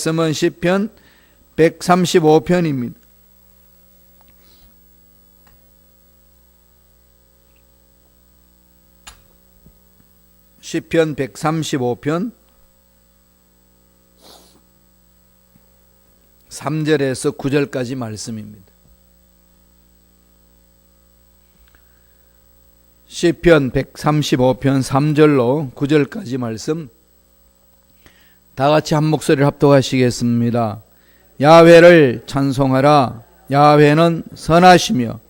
말씀은 시편 135편입니다. 시편 135편 3절에서 9절까지 말씀입니다. 시편 135편 3절로 9절까지 말씀 다 같이 한 목소리를 합독하시겠습니다. 야훼를 찬송하라. 야훼는 선하시며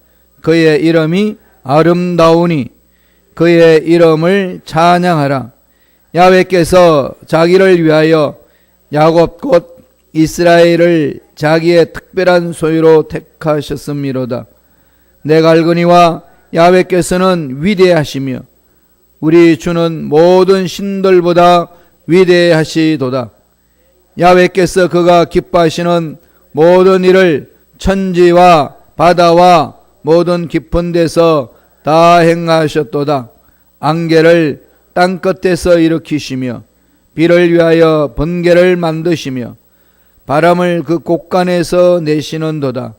그의 이름이 아름다우니 그의 이름을 찬양하라. 야훼께서 자기를 위하여 야곱 곧 이스라엘을 자기의 특별한 소유로 택하셨음이로다. 내 갈그니와 야훼께서는 위대하시며 우리 주는 모든 신들보다 위대하시도다. 야훼께서 그가 기뻐하시는 모든 일을 천지와 바다와 모든 깊은 데서 다 행하셨도다. 안개를 땅 끝에서 일으키시며 비를 위하여 번개를 만드시며 바람을 그 곳간에서 내시는도다.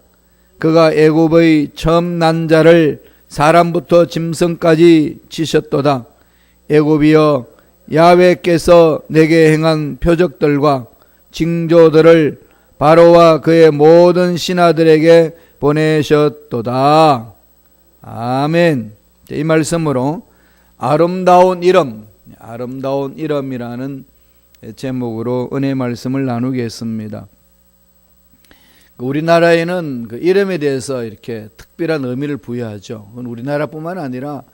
그가 애굽의 처음 난 자를 사람부터 짐승까지 치셨도다. 애굽이여 야훼께서 내게 행한 표적들과 징조들을 바로와 그의 모든 신하들에게 보내셨도다. 아멘. 이 말씀으로 아름다운 이름이라는 제목으로 은혜 말씀을 나누겠습니다. 우리나라에는 그 이름에 대해서 이렇게 특별한 의미를 부여하죠. 그건 우리나라뿐만 아니라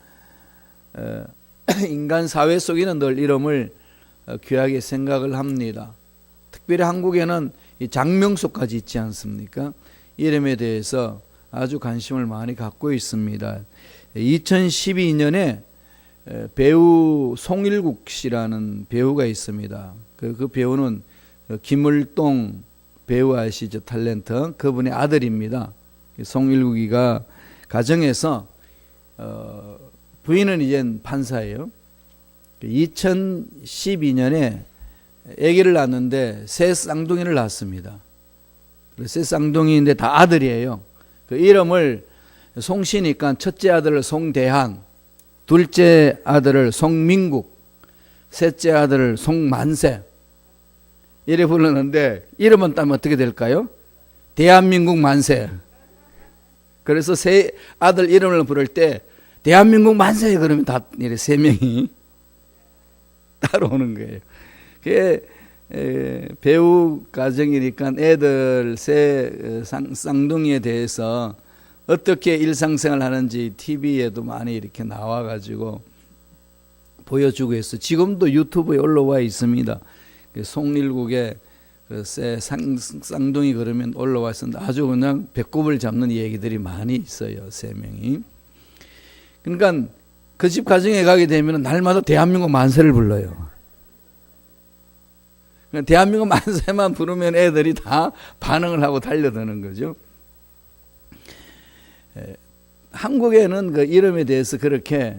인간 사회 속에는 늘 이름을 귀하게 생각을 합니다. 특별히 한국에는 이 장명소까지 있지 않습니까? 이름에 대해서 아주 관심을 많이 갖고 있습니다. 2012년에 배우 송일국 씨라는 배우가 있습니다. 그 배우는 김을동 배우 아시죠? 탤런트. 그분의 아들입니다. 송일국이가 가정에서 부인은 이젠 판사예요. 2012년에 아기를 낳았는데 새 쌍둥이를 낳았습니다. 새 쌍둥이인데 다 아들이에요. 그 이름을 송씨니까 첫째 아들을 송대한, 둘째 아들을 송민국, 셋째 아들을 송만세 이래 부르는데 이름은 따면 어떻게 될까요? 대한민국 만세. 그래서 세 아들 이름을 부를 때 대한민국 만세 그러면 다 이래 세 명이 따라오는 거예요. 그게 배우 가정이니까 애들 새 쌍둥이에 대해서 어떻게 일상생활 하는지 TV에도 많이 이렇게 나와가지고 보여주고 있어. 지금도 유튜브에 올라와 있습니다. 송일국의 새 쌍둥이 그러면 올라와 있었는데 아주 그냥 배꼽을 잡는 얘기들이 많이 있어요. 세 명이. 그러니까 그 집 가정에 가게 되면 날마다 대한민국 만세를 불러요. 대한민국 만세만 부르면 애들이 다 반응을 하고 달려드는 거죠. 한국에는 그 이름에 대해서 그렇게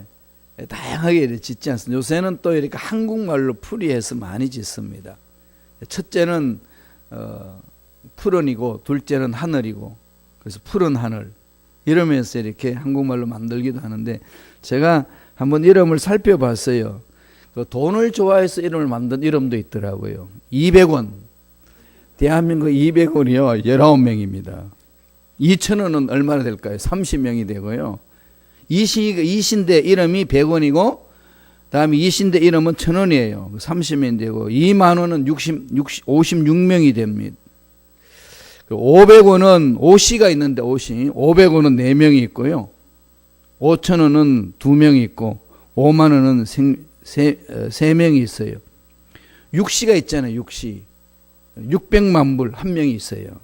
다양하게 짓지 않습니다. 요새는 또 이렇게 한국말로 풀이해서 많이 짓습니다. 첫째는 푸른이고 둘째는 하늘이고 그래서 푸른 하늘 이러면서 이렇게 한국말로 만들기도 하는데 제가 한번 이름을 살펴봤어요. 돈을 좋아해서 이름을 만든 이름도 있더라고요. 200원. 대한민국 200원이요. 19명입니다. 2,000원은 얼마나 될까요? 30명이 되고요. 이신대 이름이 100원이고 다음에 이신대 이름은 1,000원이에요. 30명이 되고 2만 원은 56명이 됩니다. 500원은 오씨가 있는데 오씨 500원은 4명이 있고요. 5,000원은 2명이 있고 5만 원은 3명이 있어요. 6씨가 있잖아요. 6씨 600만 불 1명이 있어요.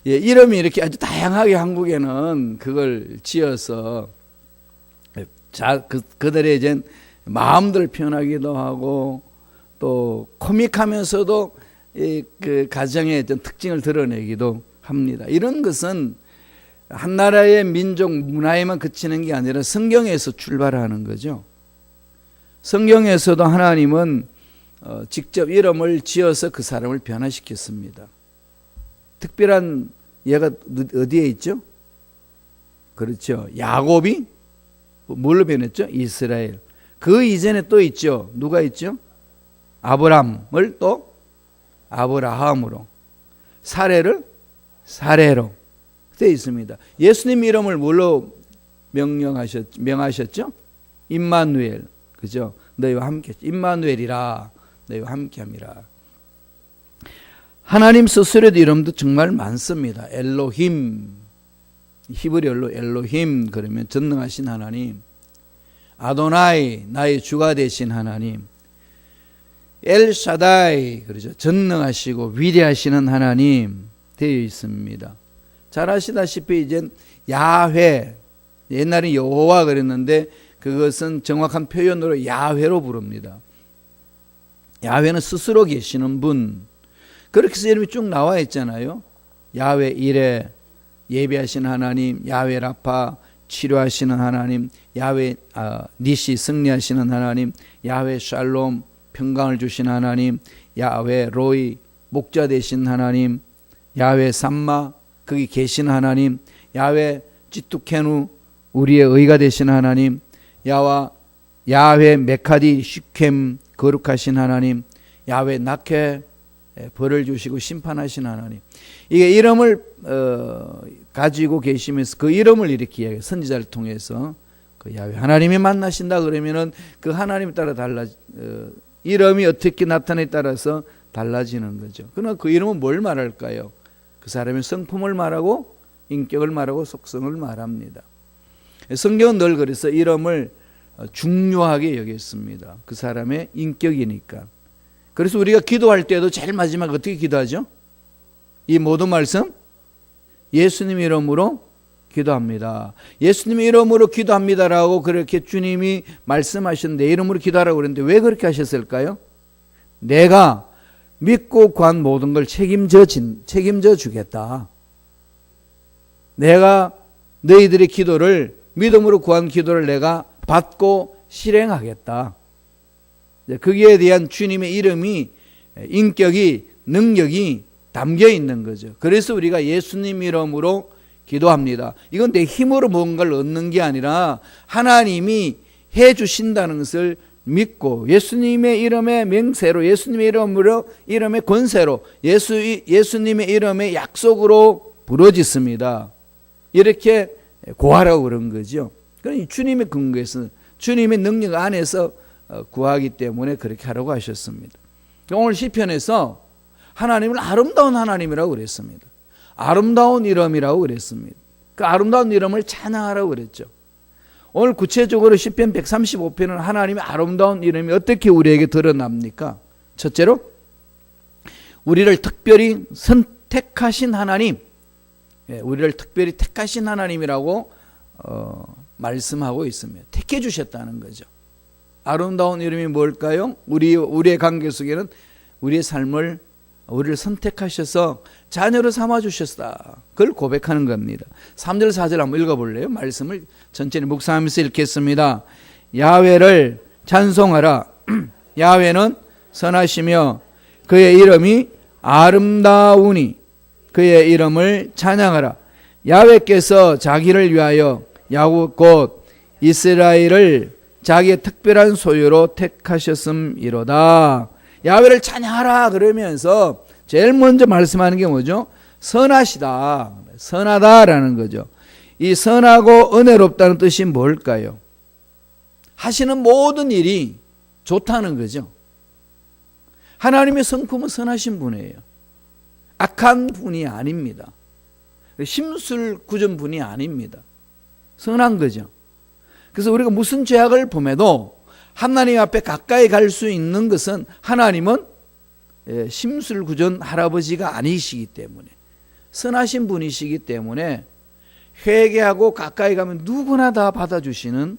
예, 이름이 이렇게 아주 다양하게 한국에는 그걸 지어서 그들의 이제 마음들을 표현하기도 하고 또 코믹하면서도 그 가정의 어떤 특징을 드러내기도 합니다. 이런 것은 한 나라의 민족 문화에만 그치는 게 아니라 성경에서 출발하는 거죠. 성경에서도 하나님은 직접 이름을 지어서 그 사람을 변화시켰습니다. 특별한 얘가 어디에 있죠? 그렇죠. 야곱이 뭘로 변했죠? 이스라엘. 그 이전에 또 있죠. 누가 있죠? 아브람을 또 아브라함으로, 사례를 사례로 되어 있습니다. 예수님 이름을 뭘로 명하셨죠? 임마누엘. 그죠? 너희와 함께, 임마누엘이라, 너희와 함께함이라. 하나님 스스로의 이름도 정말 많습니다. 엘로힘, 히브리어로 엘로힘 그러면 전능하신 하나님, 아도나이 나의 주가 되신 하나님, 엘샤다이 그러죠. 전능하시고 위대하시는 하나님 되어 있습니다. 잘 아시다시피 이제 야훼, 옛날에 여호와 그랬는데 그것은 정확한 표현으로 야훼로 부릅니다. 야훼는 스스로 계시는 분. 그렇게 해서 이름이 쭉 나와 있잖아요. 야훼 이레, 예비하시는 하나님, 야훼 라파, 치료하시는 하나님, 야훼 니시, 승리하시는 하나님, 야훼 샬롬, 평강을 주시는 하나님, 야훼 로이, 목자 되신 하나님, 야훼 삼마, 거기 계시는 하나님, 야훼 찌뚜케누, 우리의 의가 되시는 하나님, 야훼 메카디 시켐, 거룩하신 하나님, 야훼 나케, 벌을 주시고 심판하신 하나님. 이게 이름을 가지고 계시면서 그 이름을 이렇게 이야기해요. 선지자를 통해서 그 야훼 하나님이 만나신다 그러면은 그 하나님에 따라 이름이 어떻게 나타나에 따라서 달라지는 거죠. 그러나 그 이름은 뭘 말할까요? 그 사람의 성품을 말하고 인격을 말하고 속성을 말합니다. 성경은 늘 그래서 이름을 중요하게 여겼습니다. 그 사람의 인격이니까. 그래서 우리가 기도할 때도 제일 마지막에 어떻게 기도하죠? 이 모든 말씀 예수님 이름으로 기도합니다. 예수님 이름으로 기도합니다라고 그렇게 주님이 말씀하셨는데 내 이름으로 기도하라고 그랬는데 왜 그렇게 하셨을까요? 내가 믿고 구한 모든 걸 책임져 주겠다. 내가 너희들의 기도를 믿음으로 구한 기도를 내가 받고 실행하겠다. 거기에 대한 주님의 이름이 인격이 능력이 담겨 있는 거죠. 그래서 우리가 예수님 이름으로 기도합니다. 이건 내 힘으로 뭔가를 얻는 게 아니라 하나님이 해 주신다는 것을 믿고 예수님의 이름의 명세로 예수님의 이름의 권세로 예수님의 이름의 약속으로 부러졌습니다. 이렇게 구하라고 그런 거죠. 그러니까 주님의 근거에서 주님의 능력 안에서 구하기 때문에 그렇게 하라고 하셨습니다. 오늘 시편에서 하나님을 아름다운 하나님이라고 그랬습니다. 아름다운 이름이라고 그랬습니다. 그 아름다운 이름을 찬양하라고 그랬죠. 오늘 구체적으로 시편 135편은 하나님의 아름다운 이름이 어떻게 우리에게 드러납니까? 첫째로 우리를 특별히 선택하신 하나님, 우리를 특별히 택하신 하나님이라고 말씀하고 있습니다. 택해 주셨다는 거죠. 아름다운 이름이 뭘까요? 우리의 관계 속에는 우리의 삶을 우리를 선택하셔서 자녀로 삼아주셨다. 그걸 고백하는 겁니다. 3절 4절 한번 읽어볼래요? 말씀을 천천히 묵상하면서 읽겠습니다. 야훼를 찬송하라. 야훼는 선하시며 그의 이름이 아름다우니 그의 이름을 찬양하라. 야훼께서 자기를 위하여 야곱 곧 이스라엘을 자기의 특별한 소유로 택하셨음이로다. 야훼를 찬양하라 그러면서 제일 먼저 말씀하는 게 뭐죠? 선하시다. 선하다라는 거죠. 이 선하고 은혜롭다는 뜻이 뭘까요? 하시는 모든 일이 좋다는 거죠. 하나님의 성품은 선하신 분이에요. 악한 분이 아닙니다. 심술궂은 분이 아닙니다. 선한 거죠. 그래서 우리가 무슨 죄악을 범해도 하나님 앞에 가까이 갈 수 있는 것은 하나님은 심술궂은 할아버지가 아니시기 때문에 선하신 분이시기 때문에 회개하고 가까이 가면 누구나 다 받아주시는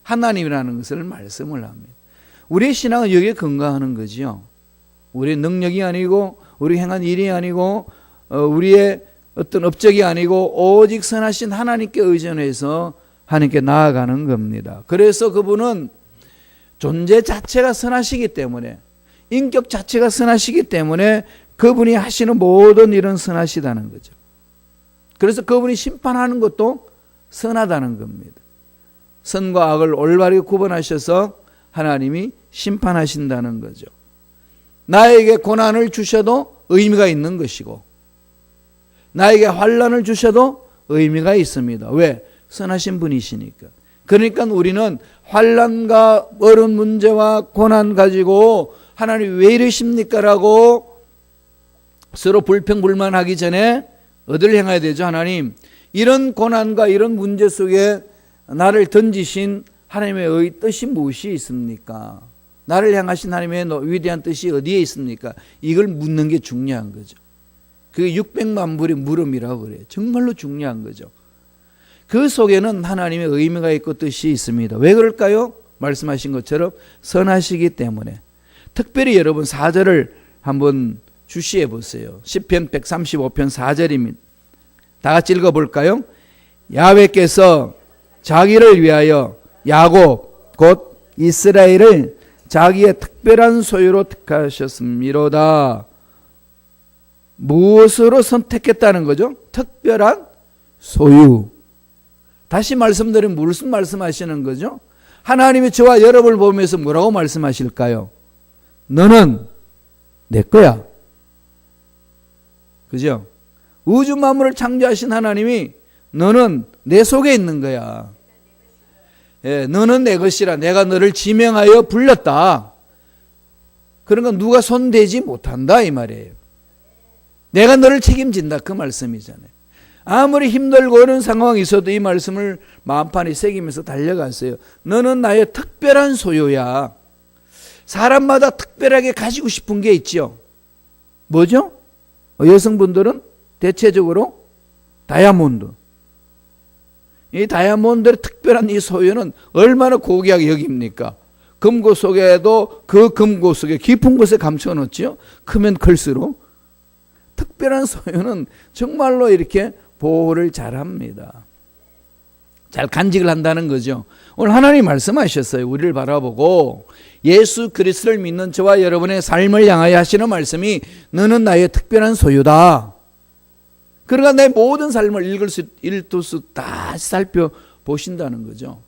하나님이라는 것을 말씀을 합니다. 우리의 신앙은 여기에 근거하는 거지요. 우리의 능력이 아니고 우리 행한 일이 아니고 우리의 어떤 업적이 아니고 오직 선하신 하나님께 의존해서 하나님께 나아가는 겁니다. 그래서 그분은 존재 자체가 선하시기 때문에 인격 자체가 선하시기 때문에 그분이 하시는 모든 일은 선하시다는 거죠. 그래서 그분이 심판하는 것도 선하다는 겁니다. 선과 악을 올바르게 구분하셔서 하나님이 심판하신다는 거죠. 나에게 고난을 주셔도 의미가 있는 것이고, 나에게 환난을 주셔도 의미가 있습니다. 왜? 선하신 분이시니까. 그러니까 우리는 환난과 어려운 문제와 고난 가지고 하나님 왜 이러십니까? 라고 서로 불평불만하기 전에 어디를 향해야 되죠? 하나님, 이런 고난과 이런 문제 속에 나를 던지신 하나님의 뜻이 무엇이 있습니까? 나를 향하신 하나님의 위대한 뜻이 어디에 있습니까? 이걸 묻는 게 중요한 거죠. 그게 600만 불의 물음이라고 그래요. 정말로 중요한 거죠. 그 속에는 하나님의 의미가 있고 뜻이 있습니다. 왜 그럴까요? 말씀하신 것처럼 선하시기 때문에. 특별히 여러분 4절을 한번 주시해 보세요. 시편 135편 4절입니다. 다 같이 읽어볼까요? 야훼께서 자기를 위하여 야곱 곧 이스라엘을 자기의 특별한 소유로 택하셨음이로다. 무엇으로 선택했다는 거죠? 특별한 소유. 다시 말씀드리면 무슨 말씀하시는 거죠? 하나님이 저와 여러분을 보면서 뭐라고 말씀하실까요? 너는 내 거야. 그죠? 우주 만물을 창조하신 하나님이 너는 내 속에 있는 거야. 예, 너는 내 것이라. 내가 너를 지명하여 불렀다. 그러니까 누가 손대지 못한다 이 말이에요. 내가 너를 책임진다 그 말씀이잖아요. 아무리 힘들고 어려운 상황이 있어도 이 말씀을 마음판에 새기면서 달려갔어요. 너는 나의 특별한 소유야. 사람마다 특별하게 가지고 싶은 게 있죠. 뭐죠? 여성분들은 대체적으로 다이아몬드. 이 다이아몬드의 특별한 이 소유는 얼마나 고귀하게 여깁니까? 금고 속에도 그 금고 속에 깊은 곳에 감춰놓죠. 크면 클수록. 특별한 소유는 정말로 이렇게 보호를 잘합니다. 잘 간직을 한다는 거죠. 오늘 하나님 말씀하셨어요. 우리를 바라보고 예수 그리스도를 믿는 저와 여러분의 삶을 향하여 하시는 말씀이 너는 나의 특별한 소유다. 그러니까 내 모든 삶을 일두수 다 살펴보신다는 거죠.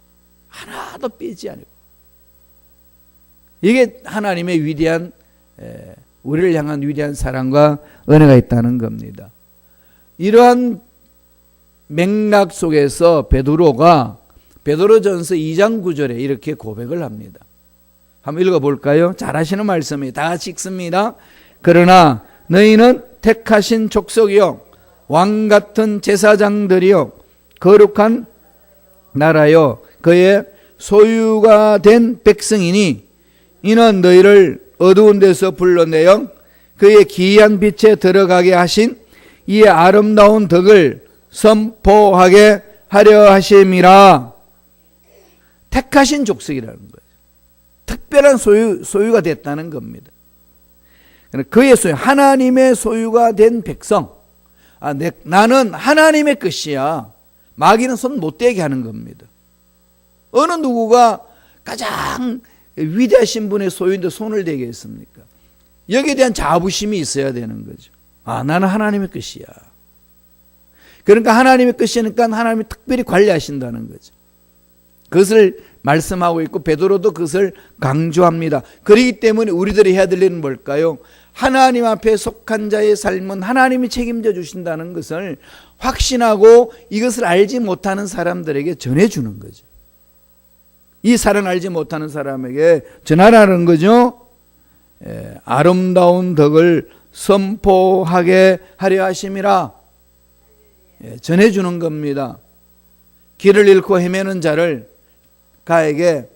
하나도 빼지 않고. 이게 하나님의 위대한 우리를 향한 위대한 사랑과 은혜가 있다는 겁니다. 이러한 맥락 속에서 베드로가 베드로전서 2장 9절에 이렇게 고백을 합니다. 한번 읽어볼까요? 잘하시는 말씀이 다 같이 읽습니다. 그러나 너희는 택하신 족속이요 왕같은 제사장들이요 거룩한 나라요 그의 소유가 된 백성이니 이는 너희를 어두운 데서 불러내어 그의 기이한 빛에 들어가게 하신 이 아름다운 덕을 선포하게 하려 하심이라. 택하신 족속이라는 거예요. 특별한 소유가 됐다는 겁니다. 그의 소유, 하나님의 소유가 된 백성. 나는 하나님의 것이야. 마귀는 손 못 대게 하는 겁니다. 어느 누구가 가장 위대하신 분의 소유인데 손을 대게 했습니까? 여기에 대한 자부심이 있어야 되는 거죠. 나는 하나님의 것이야. 그러니까 하나님의 것이니까 하나님이 특별히 관리하신다는 거죠. 그것을 말씀하고 있고 베드로도 그것을 강조합니다. 그렇기 때문에 우리들이 해야 될 일은 뭘까요? 하나님 앞에 속한 자의 삶은 하나님이 책임져 주신다는 것을 확신하고 이것을 알지 못하는 사람들에게 전해주는 거죠. 이 사랑을 알지 못하는 사람에게 전하라는 거죠. 아름다운 덕을 선포하게 하려 하심이라. 전해주는 겁니다. 길을 잃고 헤매는 자를 가에게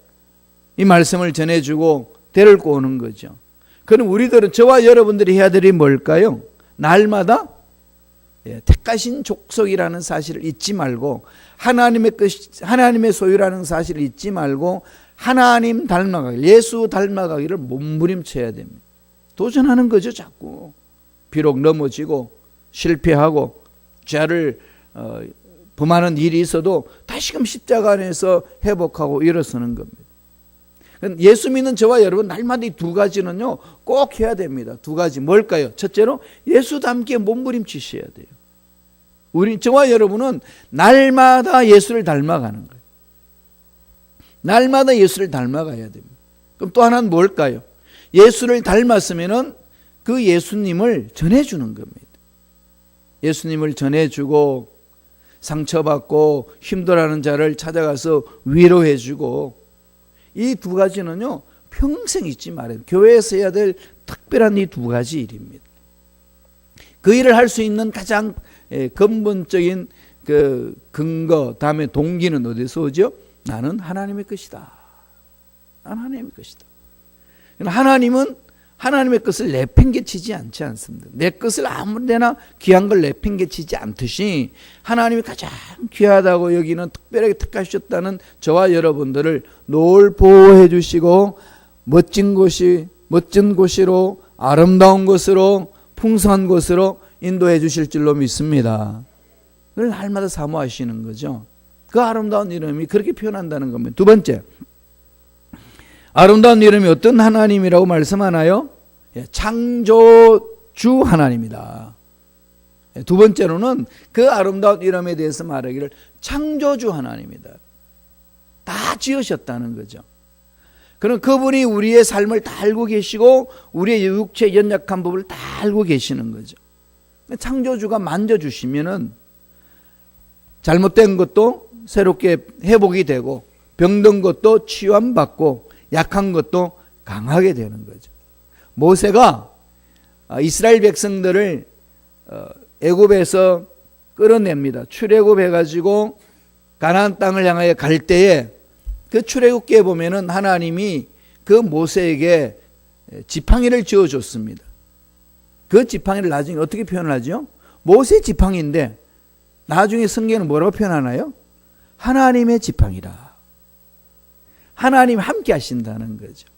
이 말씀을 전해주고 데리고 오는 거죠. 그럼 우리들은 저와 여러분들이 해야 될 일이 뭘까요? 날마다 택하신 족속이라는 사실을 잊지 말고 하나님의 소유라는 사실을 잊지 말고 하나님 닮아가기, 예수 닮아가기를 몸부림쳐야 됩니다. 도전하는 거죠, 자꾸. 비록 넘어지고 실패하고 죄를 범하는 일이 있어도 다시금 십자가 안에서 회복하고 일어서는 겁니다. 예수 믿는 저와 여러분 날마다 이 두 가지는요 꼭 해야 됩니다. 두 가지 뭘까요? 첫째로 예수 닮게 몸부림치셔야 돼요. 저와 여러분은 날마다 예수를 닮아가는 거예요. 날마다 예수를 닮아가야 됩니다. 그럼 또 하나는 뭘까요? 예수를 닮았으면은 그 예수님을 전해주는 겁니다. 예수님을 전해주고 상처받고 힘들어하는 자를 찾아가서 위로해주고, 이 두 가지는요 평생 잊지 말아요. 교회에서 해야 될 특별한 이 두 가지 일입니다. 그 일을 할 수 있는 가장 근본적인 그 근거, 다음에 동기는 어디서 오죠? 나는 하나님의 것이다. 나는 하나님의 것이다. 하나님은 하나님의 것을 내팽개치지 않지 않습니다. 내 것을 아무데나 귀한 걸 내팽개치지 않듯이 하나님이 가장 귀하다고 여기는 특별하게 택하셨다는 저와 여러분들을 늘 보호해 주시고 멋진 곳으로 아름다운 곳으로 풍성한 곳으로 인도해 주실 줄로 믿습니다. 그걸 날마다 사모하시는 거죠. 그 아름다운 이름이 그렇게 표현한다는 겁니다. 두 번째, 아름다운 이름이 어떤 하나님이라고 말씀하나요? 창조주 하나님이다. 두 번째로는 그 아름다운 이름에 대해서 말하기를 창조주 하나님이다. 다 지으셨다는 거죠. 그럼 그분이 우리의 삶을 다 알고 계시고 우리의 육체의 연약한 부분을 다 알고 계시는 거죠. 창조주가 만져주시면은 잘못된 것도 새롭게 회복이 되고 병든 것도 치유받고 약한 것도 강하게 되는 거죠. 모세가 이스라엘 백성들을 애굽에서 끌어냅니다. 출애굽해가지고 가나안 땅을 향하여 갈 때에 그 출애굽기에 보면은 하나님이 그 모세에게 지팡이를 지어줬습니다. 그 지팡이를 나중에 어떻게 표현을 하죠? 모세 지팡이인데 나중에 성경은 뭐라고 표현하나요? 하나님의 지팡이라. 하나님 함께 하신다는 거죠.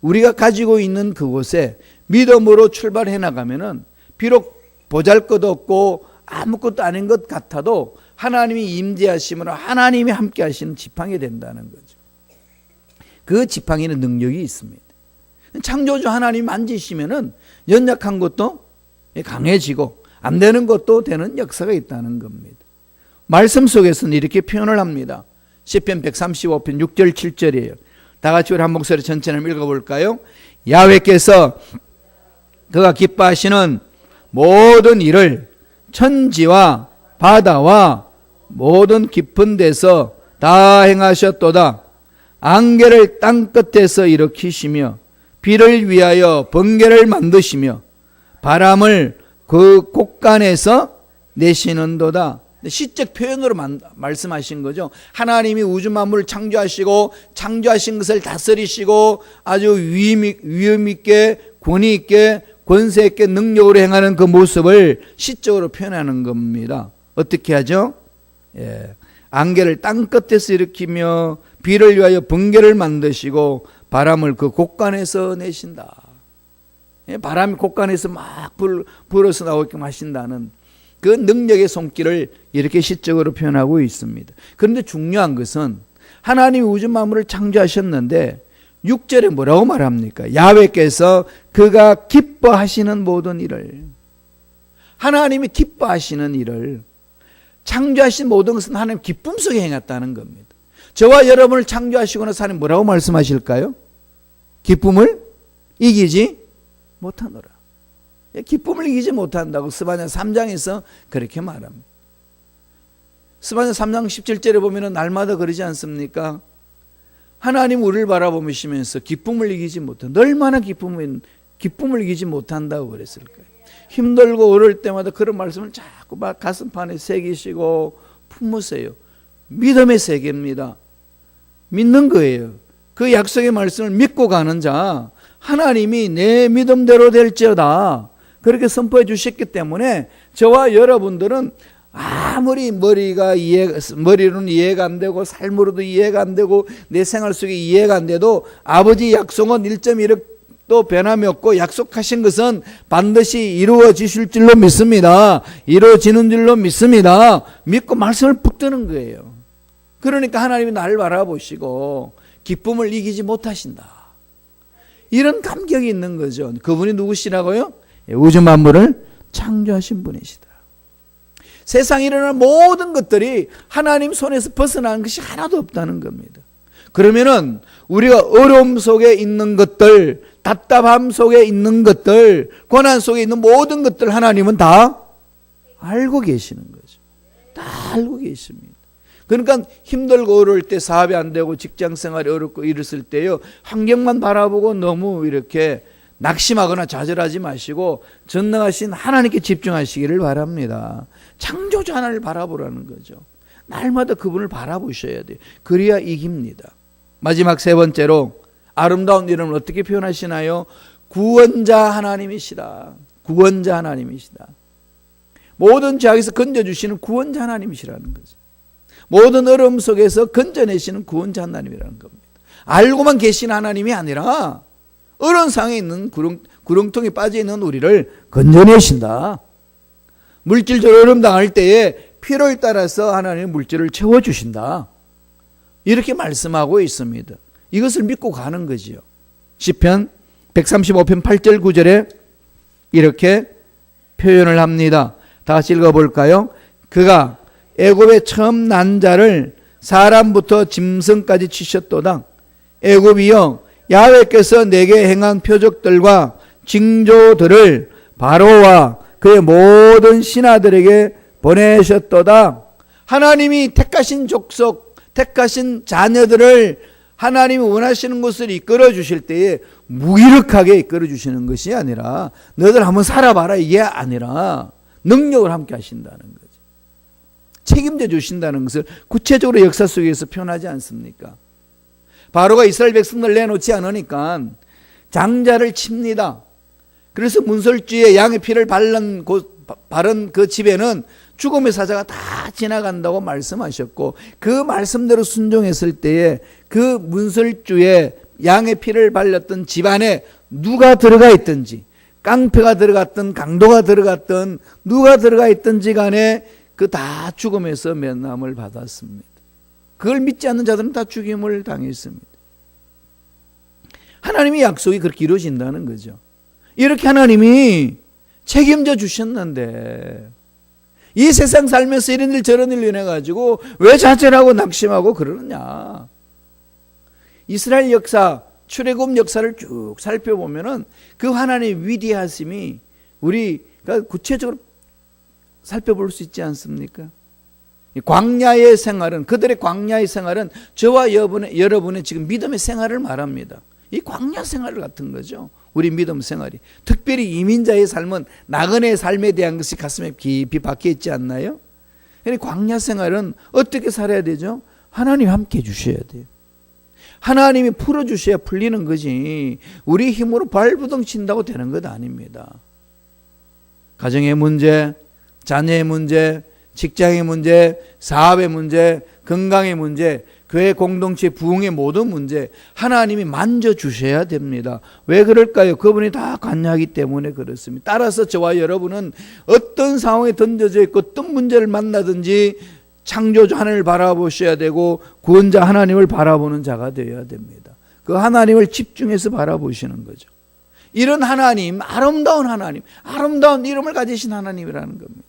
우리가 가지고 있는 그곳에 믿음으로 출발해 나가면은 비록 보잘것없고 아무것도 아닌 것 같아도 하나님이 임재하심으로 하나님이 함께 하시는 지팡이 된다는 거죠. 그 지팡이는 능력이 있습니다. 창조주 하나님 만지시면은 연약한 것도 강해지고 안 되는 것도 되는 역사가 있다는 겁니다. 말씀 속에서는 이렇게 표현을 합니다. 시편 135편 6절 7절이에요. 다 같이 우리 한 목소리 전체를 읽어볼까요? 야훼께서 그가 기뻐하시는 모든 일을 천지와 바다와 모든 깊은 데서 다 행하셨도다. 안개를 땅끝에서 일으키시며 비를 위하여 번개를 만드시며 바람을 그 곳간에서 내시는도다. 시적 표현으로 말씀하신 거죠. 하나님이 우주 만물을 창조하시고 창조하신 것을 다스리시고 아주 위험 있게 권위 있게 권세 있게 능력으로 행하는 그 모습을 시적으로 표현하는 겁니다. 어떻게 하죠? 안개를 땅끝에서 일으키며 비를 위하여 번개를 만드시고 바람을 그 곳간에서 내신다. 바람이 곳간에서 막 불어서 나오게끔 하신다는 그 능력의 손길을 이렇게 시적으로 표현하고 있습니다. 그런데 중요한 것은 하나님이 우주 만물을 창조하셨는데 6절에 뭐라고 말합니까? 야훼께서 그가 기뻐하시는 모든 일을, 하나님이 기뻐하시는 일을, 창조하신 모든 것은 하나님 기쁨 속에 행했다는 겁니다. 저와 여러분을 창조하시고 나서 하나님 뭐라고 말씀하실까요? 기쁨을 이기지 못하노라. 기쁨을 이기지 못한다고 스바냐 3장에서 그렇게 말합니다. 스바냐 3장 17절에 보면 날마다 그러지 않습니까? 하나님 우리를 바라보시면서 기쁨을 이기지 못한다. 얼마나 기쁨을 이기지 못한다고 그랬을까요? 힘들고 어려울 때마다 그런 말씀을 자꾸 막 가슴판에 새기시고 품으세요. 믿음의 세계입니다. 믿는 거예요. 그 약속의 말씀을 믿고 가는 자, 하나님이 내 믿음대로 될지어다 그렇게 선포해 주셨기 때문에 저와 여러분들은 아무리 머리로는 이해가 안 되고 삶으로도 이해가 안 되고 내 생활 속에 이해가 안 돼도 아버지 약속은 1.1도 변함이 없고 약속하신 것은 반드시 이루어지실 줄로 믿습니다. 이루어지는 줄로 믿습니다. 믿고 말씀을 붙드는 거예요. 그러니까 하나님이 나를 바라보시고 기쁨을 이기지 못하신다. 이런 감격이 있는 거죠. 그분이 누구시라고요? 우주 만물을 창조하신 분이시다. 세상에 일어나는 모든 것들이 하나님 손에서 벗어나는 것이 하나도 없다는 겁니다. 그러면은 우리가 어려움 속에 있는 것들, 답답함 속에 있는 것들, 고난 속에 있는 모든 것들 하나님은 다 알고 계시는 거죠. 다 알고 계십니다. 그러니까 힘들고 어려울 때 사업이 안 되고 직장 생활이 어렵고 이랬을 때요, 환경만 바라보고 너무 이렇게 낙심하거나 좌절하지 마시고 전능하신 하나님께 집중하시기를 바랍니다. 창조주 하나를 바라보라는 거죠. 날마다 그분을 바라보셔야 돼요. 그래야 이깁니다. 마지막 세 번째로 아름다운 이름을 어떻게 표현하시나요? 구원자 하나님이시다. 구원자 하나님이시다. 모든 죄악에서 건져주시는 구원자 하나님이시라는 거죠. 모든 어려움 속에서 건져내시는 구원자 하나님이라는 겁니다. 알고만 계신 하나님이 아니라 어려운 상황에 있는 구렁텅이 빠져있는 우리를 건져내신다. 물질적으로 어려움 당할 때에 필요에 따라서 하나님의 물질을 채워주신다. 이렇게 말씀하고 있습니다. 이것을 믿고 가는 거지요. 시편 135편 8절 9절에 이렇게 표현을 합니다. 다 같이 읽어볼까요? 그가 애굽의 처음 난 자를 사람부터 짐승까지 치셨도다. 애굽이여, 야훼께서 내게 행한 표적들과 징조들을 바로와 그의 모든 신하들에게 보내셨도다. 하나님이 택하신 족속, 택하신 자녀들을 하나님이 원하시는 곳을 이끌어 주실 때에 무기력하게 이끌어 주시는 것이 아니라 너희들 한번 살아봐라 이게 아니라 능력을 함께 하신다는 거죠. 책임져 주신다는 것을 구체적으로 역사 속에서 표현하지 않습니까? 바로가 이스라엘 백성들 내놓지 않으니까 장자를 칩니다. 그래서 문설주에 양의 피를 바른 그 집에는 죽음의 사자가 다 지나간다고 말씀하셨고, 그 말씀대로 순종했을 때에 그 문설주에 양의 피를 발렸던 집안에 누가 들어가 있든지, 깡패가 들어갔든 강도가 들어갔든 누가 들어가 있든지 간에 그 다 죽음에서 면함을 받았습니다. 그걸 믿지 않는 자들은 다 죽임을 당했습니다. 하나님의 약속이 그렇게 이루어진다는 거죠. 이렇게 하나님이 책임져 주셨는데 이 세상 살면서 이런 일 저런 일로 인해 가지고 왜 좌절하고 낙심하고 그러느냐. 이스라엘 역사, 출애굽 역사를 쭉 살펴보면은 그 하나님의 위대하심이 우리가 구체적으로 살펴볼 수 있지 않습니까? 광야의 생활은, 그들의 광야의 생활은 저와 여러분의 지금 믿음의 생활을 말합니다. 이 광야 생활 같은 거죠. 우리 믿음 생활이. 특별히 이민자의 삶은 나그네의 삶에 대한 것이 가슴에 깊이 박혀 있지 않나요? 광야 생활은 어떻게 살아야 되죠? 하나님 함께 해주셔야 돼요. 하나님이 풀어주셔야 풀리는 거지 우리 힘으로 발부둥 친다고 되는 것 아닙니다. 가정의 문제, 자녀의 문제, 직장의 문제, 사업의 문제, 건강의 문제, 교회 공동체 부흥의 모든 문제 하나님이 만져주셔야 됩니다. 왜 그럴까요? 그분이 다 관여하기 때문에 그렇습니다. 따라서 저와 여러분은 어떤 상황에 던져져 있고 어떤 문제를 만나든지 창조주 하나님을 바라보셔야 되고 구원자 하나님을 바라보는 자가 되어야 됩니다. 그 하나님을 집중해서 바라보시는 거죠. 이런 하나님, 아름다운 이름을 가지신 하나님이라는 겁니다.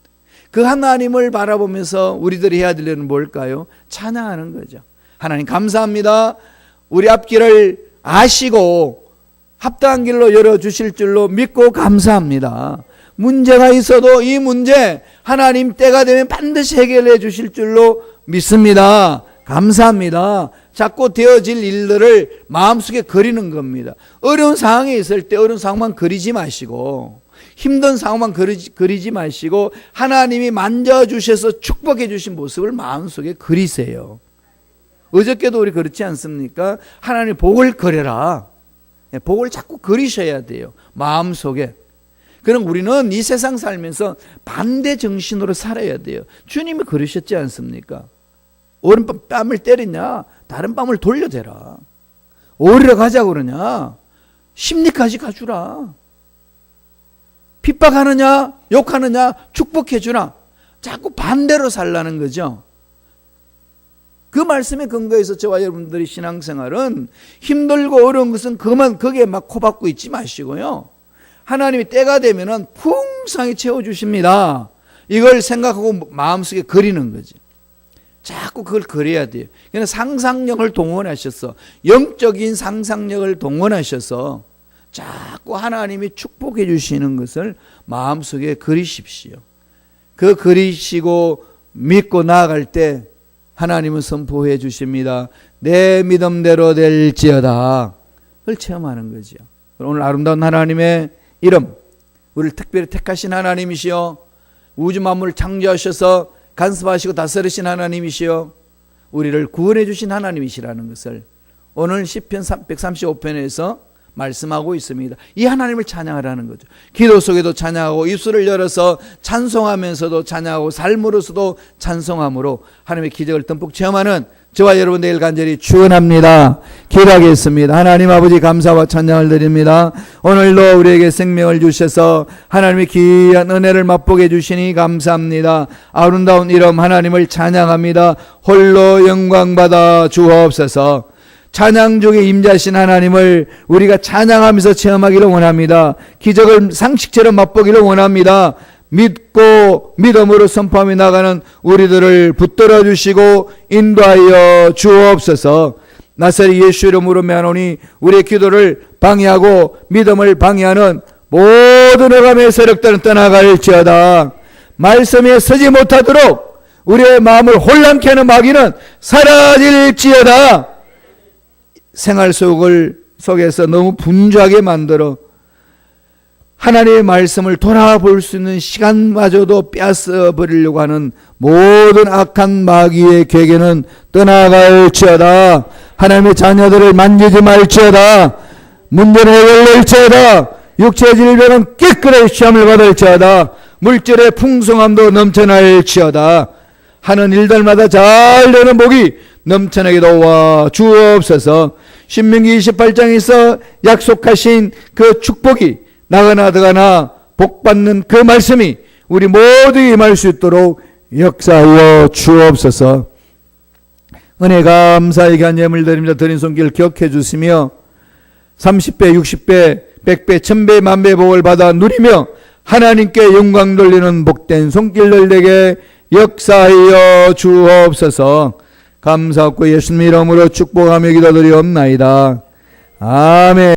그 하나님을 바라보면서 우리들이 해야 될 일은 뭘까요? 찬양하는 거죠. 하나님 감사합니다. 우리 앞길을 아시고 합당한 길로 열어주실 줄로 믿고 감사합니다. 문제가 있어도 이 문제 하나님 때가 되면 반드시 해결해 주실 줄로 믿습니다. 감사합니다. 자꾸 되어질 일들을 마음속에 그리는 겁니다. 어려운 상황에 있을 때 어려운 상황만 그리지 마시고 힘든 상황만 그리지 마시고 하나님이 만져주셔서 축복해 주신 모습을 마음속에 그리세요. 어저께도 우리 그렇지 않습니까? 하나님 복을 그려라. 복을 자꾸 그리셔야 돼요. 마음속에. 그럼 우리는 이 세상 살면서 반대 정신으로 살아야 돼요. 주님이 그러셨지 않습니까? 오른밤 뺨을 때리냐? 다른 뺨을 돌려대라. 오리러 가자고 그러냐? 심리까지 가주라. 핍박하느냐? 욕하느냐? 축복해주라. 자꾸 반대로 살라는 거죠. 그 말씀에 근거해서 저와 여러분들의 신앙생활은 힘들고 어려운 것은 거기에 막 코박고 있지 마시고요. 하나님이 때가 되면은 풍성히 채워주십니다. 이걸 생각하고 마음속에 그리는 거죠. 자꾸 그걸 그려야 돼요. 그러니까 상상력을 동원하셔서, 영적인 상상력을 동원하셔서 자꾸 하나님이 축복해 주시는 것을 마음속에 그리십시오. 그 그리시고 믿고 나아갈 때 하나님은 선포해 주십니다. 내 믿음대로 될지어다. 그걸 체험하는 거죠. 오늘 아름다운 하나님의 이름, 우리를 특별히 택하신 하나님이시여, 우주 만물을 창조하셔서 간섭하시고 다스리신 하나님이시여, 우리를 구원해 주신 하나님이시라는 것을 오늘 시편 135편에서 말씀하고 있습니다. 이 하나님을 찬양하라는 거죠. 기도 속에도 찬양하고 입술을 열어서 찬송하면서도 찬양하고 삶으로서도 찬송함으로 하나님의 기적을 듬뿍 체험하는 저와 여러분 내일 간절히 축원합니다. 기도하겠습니다. 하나님 아버지 감사와 찬양을 드립니다. 오늘도 우리에게 생명을 주셔서 하나님의 귀한 은혜를 맛보게 해주시니 감사합니다. 아름다운 이름 하나님을 찬양합니다. 홀로 영광받아 주옵소서. 찬양 중에 임재하신 하나님을 우리가 찬양하면서 체험하기를 원합니다. 기적을 상식처럼 맛보기를 원합니다. 믿고 믿음으로 선포하며 나가는 우리들을 붙들어 주시고 인도하여 주옵소서. 나사렛 예수 이름으로 명하노니 우리의 기도를 방해하고 믿음을 방해하는 모든 억압의 세력들은 떠나갈지어다. 말씀에 서지 못하도록 우리의 마음을 혼란케 하는 마귀는 사라질지어다. 생활 속에서 너무 분주하게 만들어 하나님의 말씀을 돌아볼 수 있는 시간마저도 빼앗아버리려고 하는 모든 악한 마귀의 계계는 떠나갈지어다. 하나님의 자녀들을 만지지 말지어다. 문제는 해결될지어다. 육체의 질병은 깨끗하게 시험을 받을지어다. 물질의 풍성함도 넘쳐날지어다. 하는 일들마다 잘 되는 복이 넘쳐나게 도와 주옵소서. 신명기 28장에서 약속하신 그 축복이 나가나 들어가나 복받는 그 말씀이 우리 모두에게 임할 수 있도록 역사하여 주옵소서. 은혜 감사의 귀한 예물 드립니다. 드린 손길 기억해 주시며 30배 60배 100배 1000배 만배 복을 받아 누리며 하나님께 영광 돌리는 복된 손길들에게 역사하여 주옵소서. 감사하고 예수님 이름으로 축복하며 기도드리옵나이다. 아멘.